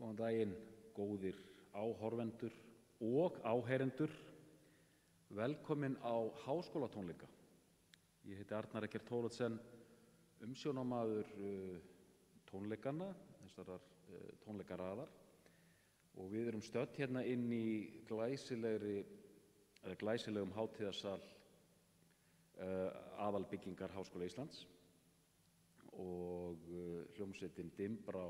Góðan daginn, góðir áhorfendur og áheyrendur. Velkomin á háskólatónleika. Ég heiti Arnar Eggert Thoroddsen, umsjónarmaður tónleikanna, þessarar tónleikaraðar. Og við erum stödd hérna inn í glæsilegum hátíðarsal aðalbyggingar Háskóla Íslands. Og hljómsveitin Dimbrá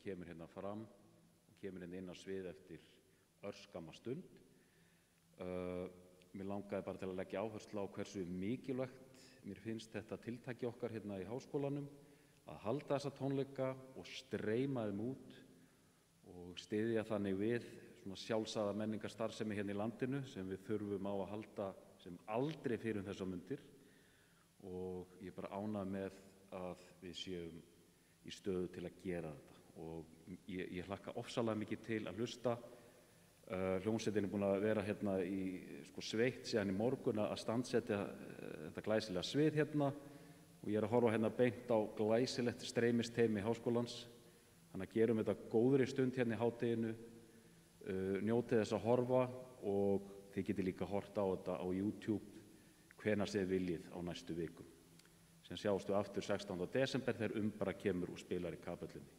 kemur hérna fram og kemur hérna inn á svið eftir örskamma stund. Mér langaði bara til að leggja áherslu á hversu mikilvægt mér finnst þetta tiltæki okkar hérna í háskólanum að halda þessa tónleika og streyma þeim út og styðja þannig við svona sjálfsagða menningarstarfsemi hérna í landinu sem við þurfum á að halda sem aldrei fyrir þessar mundir. Og ég er bara ánægður með að við séum í stöðu til að gera þetta og ég hlakka ofsalega mikið til að hlusta. Hljómsveitin er búin að vera hérna í sveitt síðan í morgun að standsetja þetta glæsilega svið hérna og ég er að horfa hérna beint á glæsilegt streymisteymi háskólans. Þannig að gerum þetta góðri stund hérna í hádeginu, njótið þess að horfa og þið getið líka hort á þetta á YouTube hvenær þið viljið á næstu vikum. Sem sjáumst við aftur 16. desember þegar Umbra kemur og spilar í kapellunni.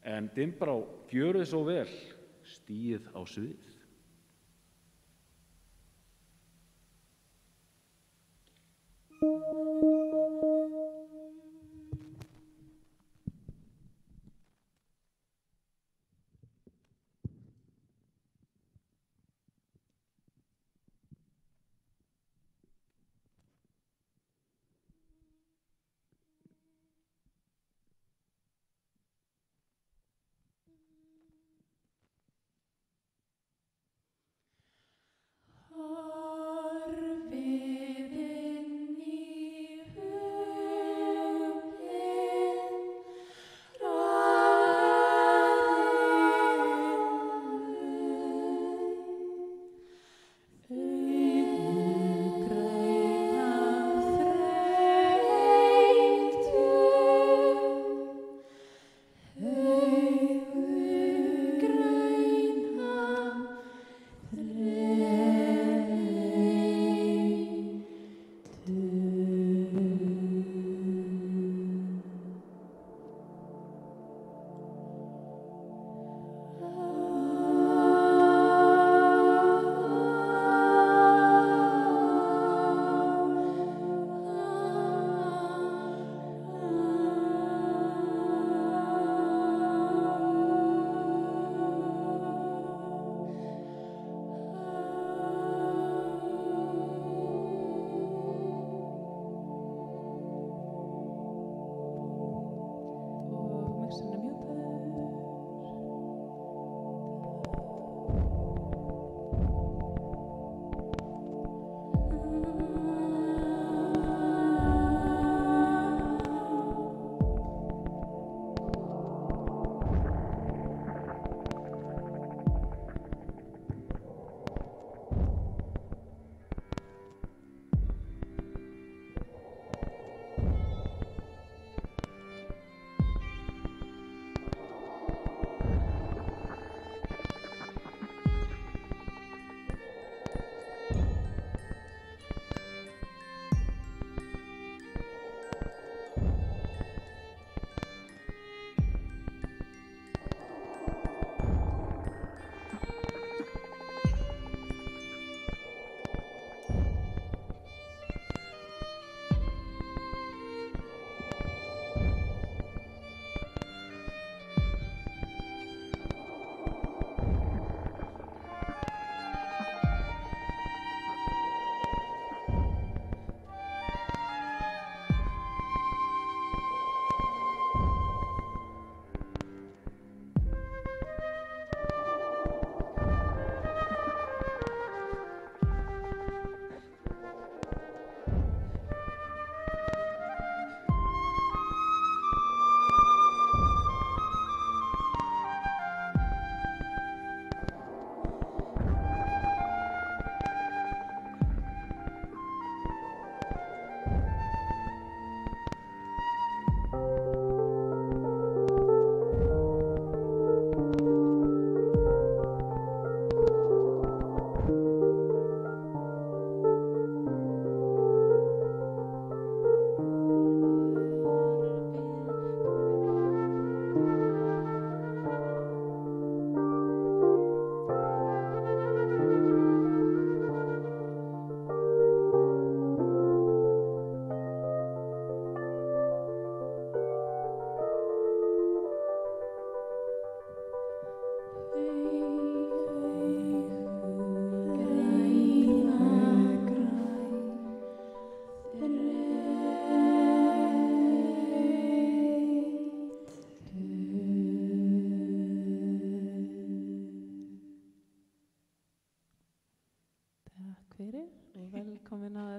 En Dimbrá, gjörið svo vel, stíið á svið. Horfið inn í hug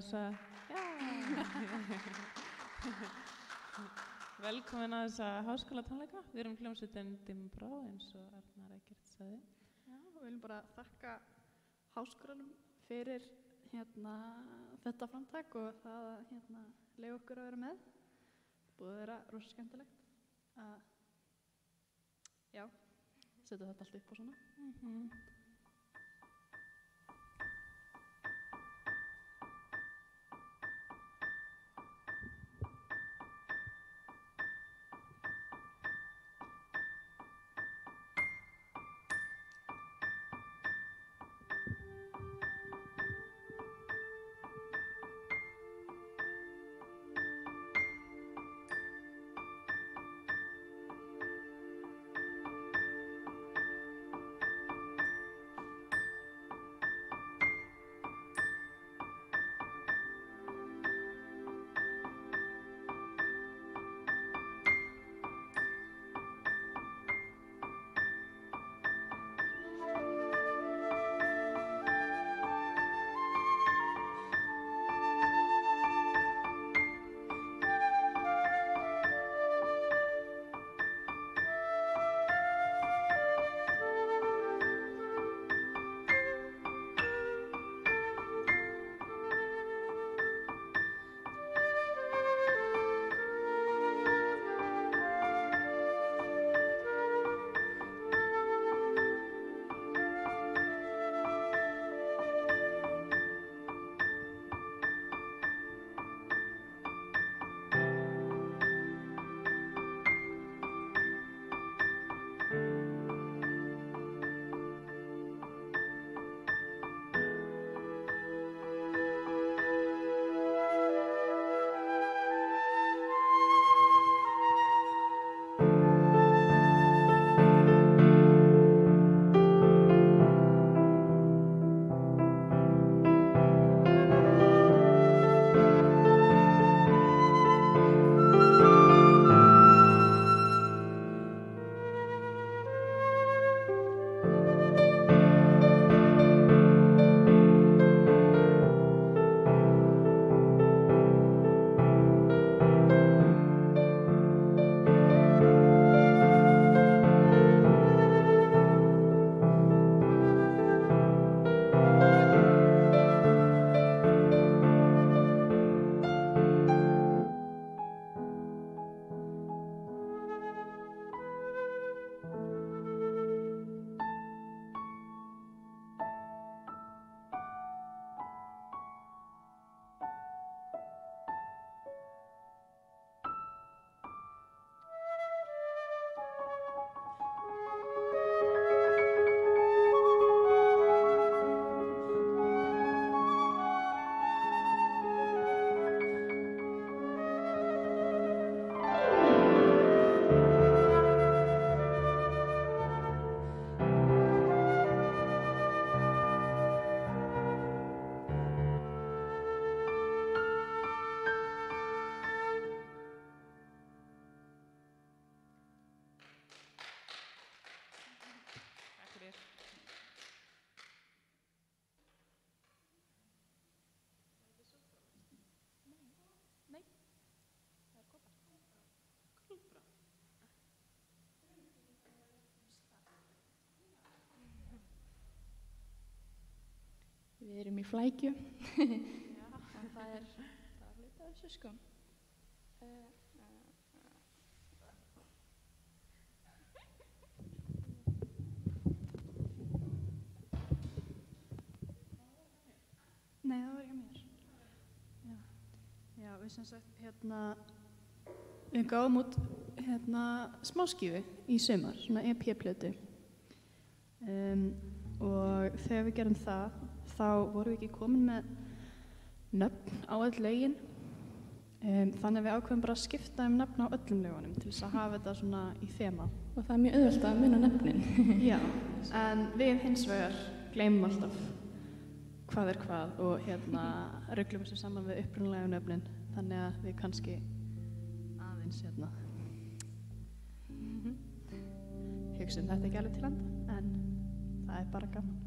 þessa, velkomin að þessa háskólatónleika. Við erum hljómsveitin Dimmu Brá eins og Arnar Eggert sagði. Já, og viljum bara þakka háskólanum fyrir þetta framtak og það að leyfa okkur að vera með. Búið að vera rosa skemmtilegt að setja þetta allt upp og svona. Við erum í flækju. Já, það er hluti af þessu sko. Nei, það var hjá mér. Já, við sem sagt við gáum út smáskífu í sumar, svona EP-plötu. Og þegar við gerum það, þá vorum við ekki komin með nöfn á öll lögin. Þannig að við ákveðum bara að skipta nöfn á öllum lögunum til þess að hafa þetta svona í þema. Og það er mjög auðvelt að muna nöfnin. Já, en við hins vegar gleymum alltaf hvað er hvað og ruglum þessu saman við upprunalegu nöfnin. Þannig að við kannski aðeins hugsum þetta ekki alveg til enda, en það er bara gaman.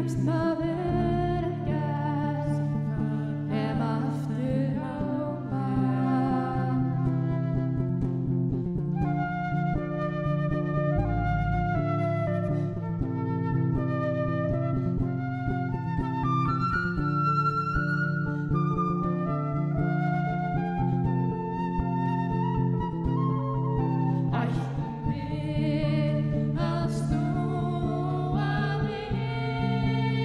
kemst það ekkert nema aftur á mann. Ætlum við að snúa við?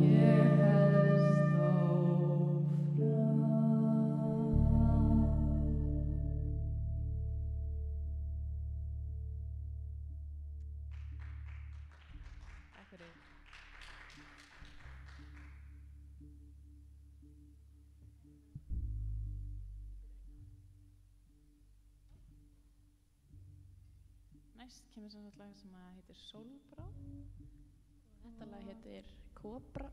Ég held áfram. Takk fyrir. Næst kemur sem sagt lag sem að heitir Sólbrá. Þetta lag heitir Kolbrá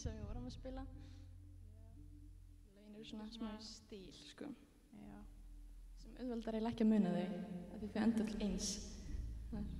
sem við vorum að spila. Lögin eru svona smá í stíl, sko, Já. sem auðveldar eiginlega ekki að muna þau, af því þau enda öll eins. Það er-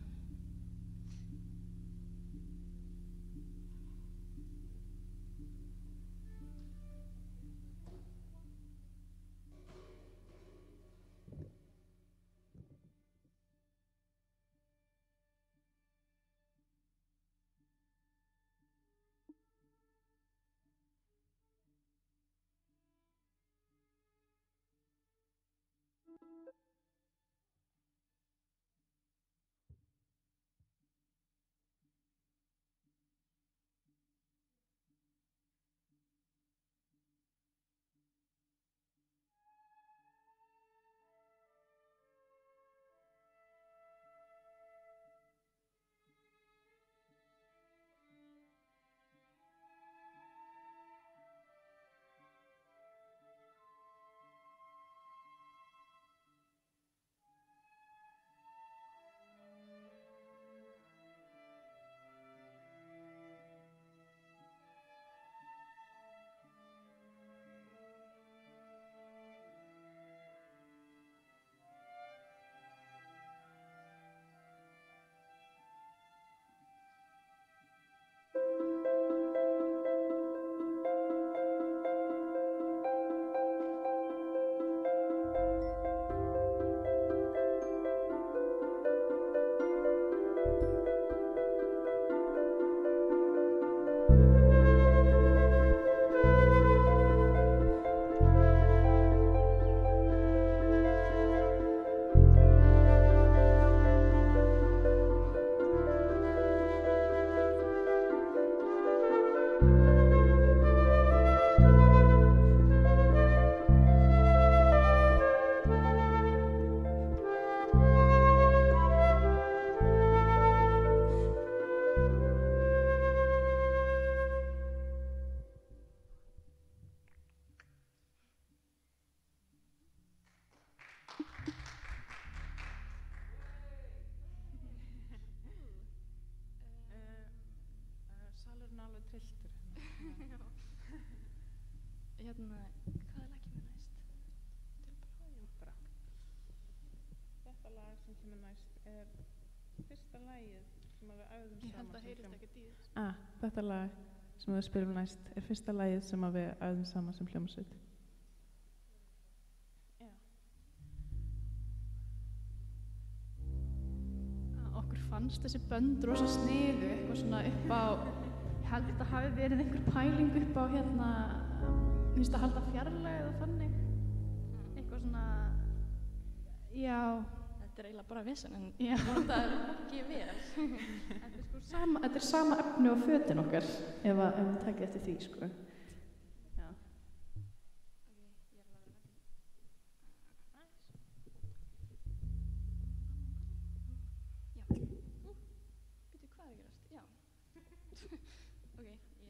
Salurinn er alveg trilltur. Hérna, hvaða lag kemur næst? Bara. Þetta lag sem kemur næst er fyrsta lagið sem að við æfðum Ég held saman að sem heyrist hljóm- ekkert í þess. Þetta lag sem við spilum næst er fyrsta lagið sem að við æfðum saman sem hljómsveit. Já. Okkur fannst þessi bönd rosa sniðu, eitthvað svona upp á, ég held að þetta hafi verið einhver pæling upp á hérna, að halda fjarlægð og þannig, eitthvað svona, já, Þetta er eiginlega bara vesen, en já. þetta er ekki vel. Þetta er sama efni á fötin okkar, ef við takið eftir því, sko. Já. Já. Býtu, hvað er að gerast? Já. Ok, ég til.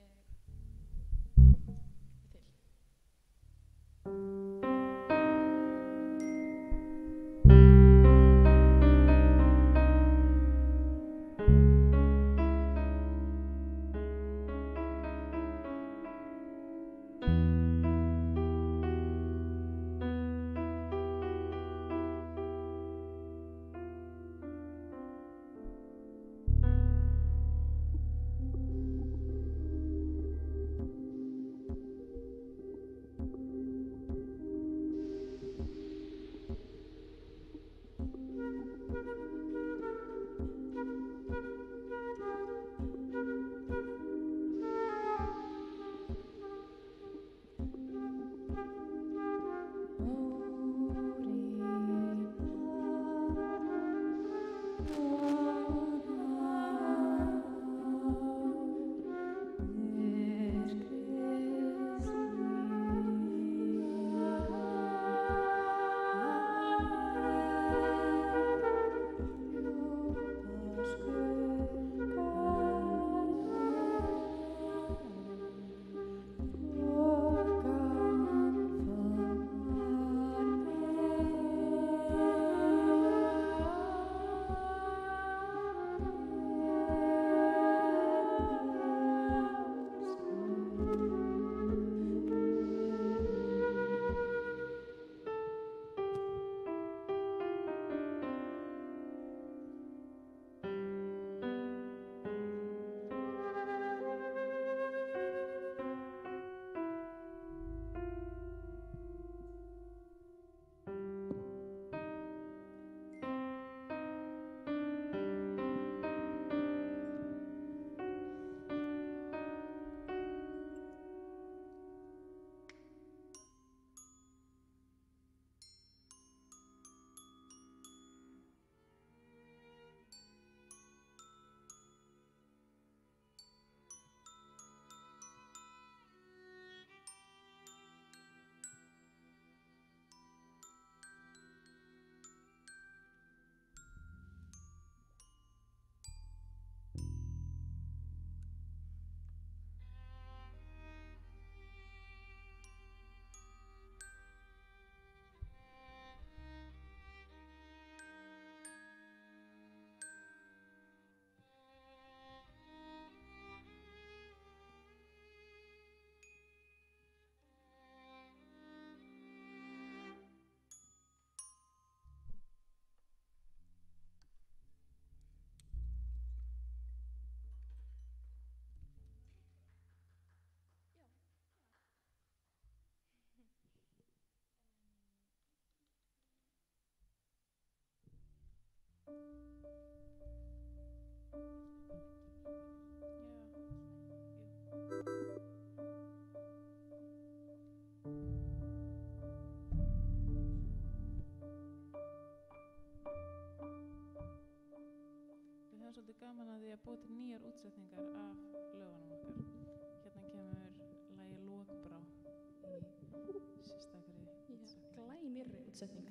Við höfum svolítið gaman að því að búa til nýjar útsetningar af lögunum okkar. Hérna kemur lagið Lokbrá í sérstakri útsetningu. Glænýrri útsetningu.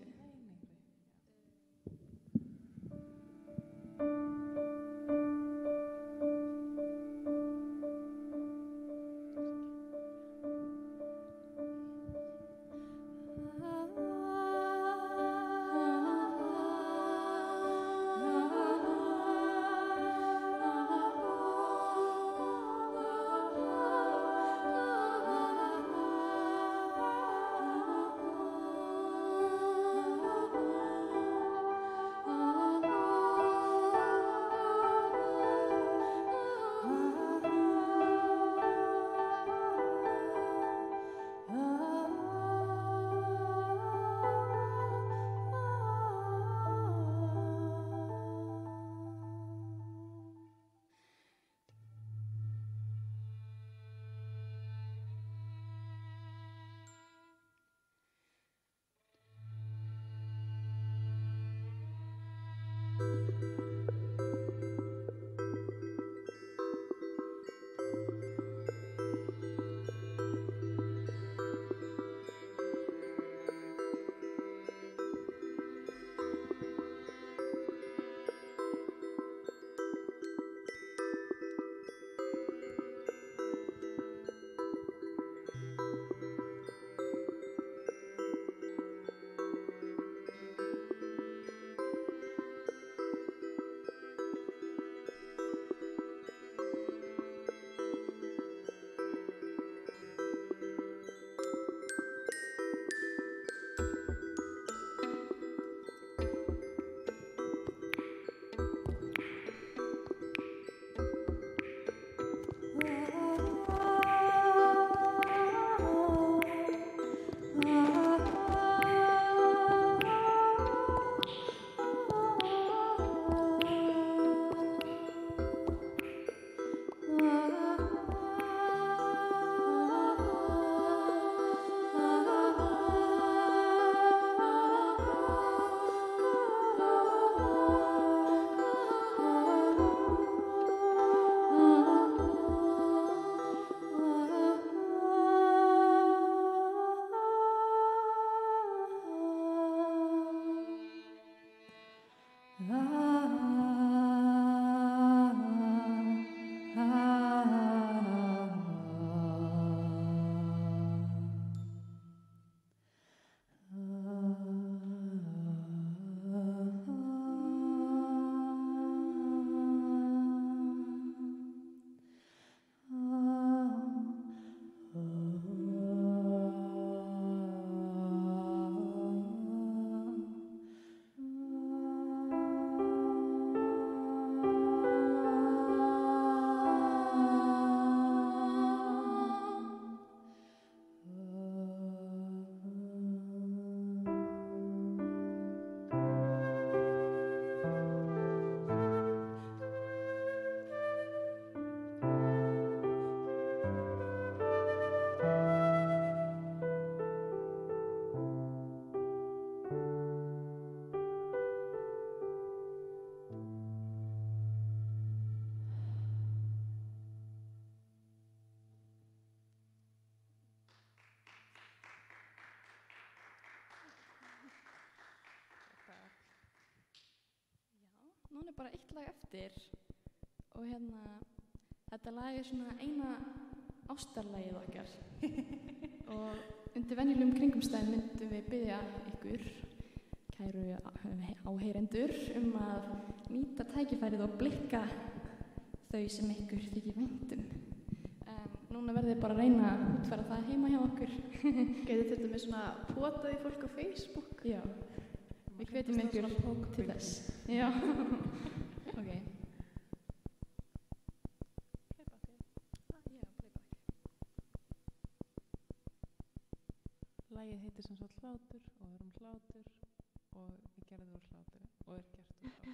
Núna er bara eitt lag eftir og þetta lag er svona eina ástarlagið okkar og undir venjulegum kringumstæðum myndum við biðja ykkur, kæru áheyrendur, að nýta tækifærið og blikka þau sem ykkur þykir vænt um. Núna verðið bara að reyna að útfæra það heima hjá okkur. Gæti til dæmis svona potað í fólk á Facebook? Já. Við hvetjum ykkur til þess. Já. Ok. Playback. Lagið heitir sem sagt Hlátur og við erum hlátur og við gerðum úr hlátri og er gert úr hlátri.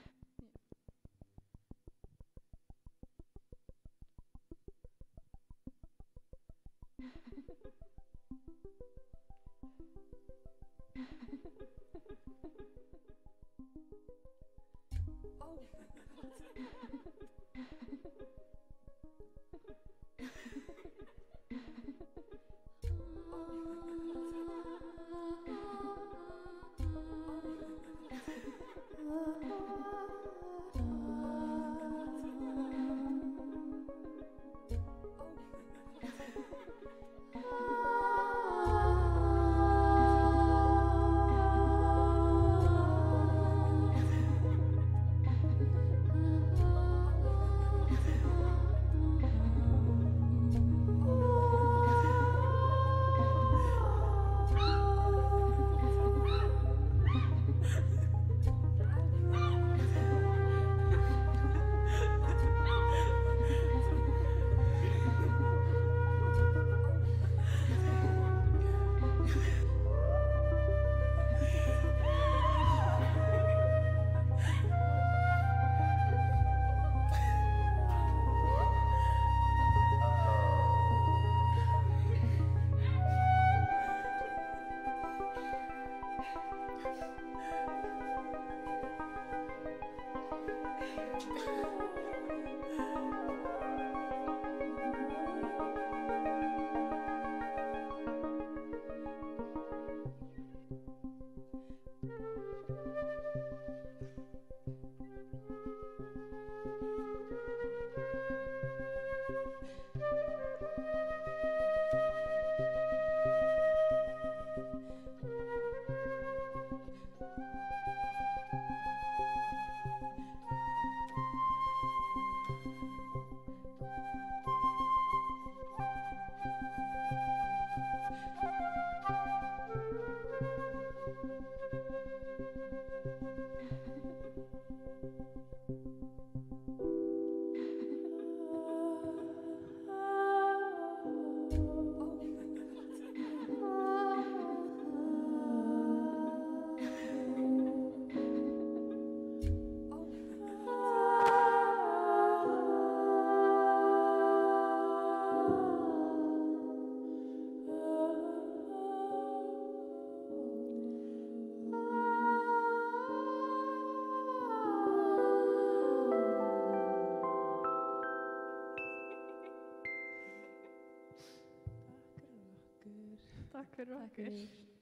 Takk fyrir okkur. Takk fyrir.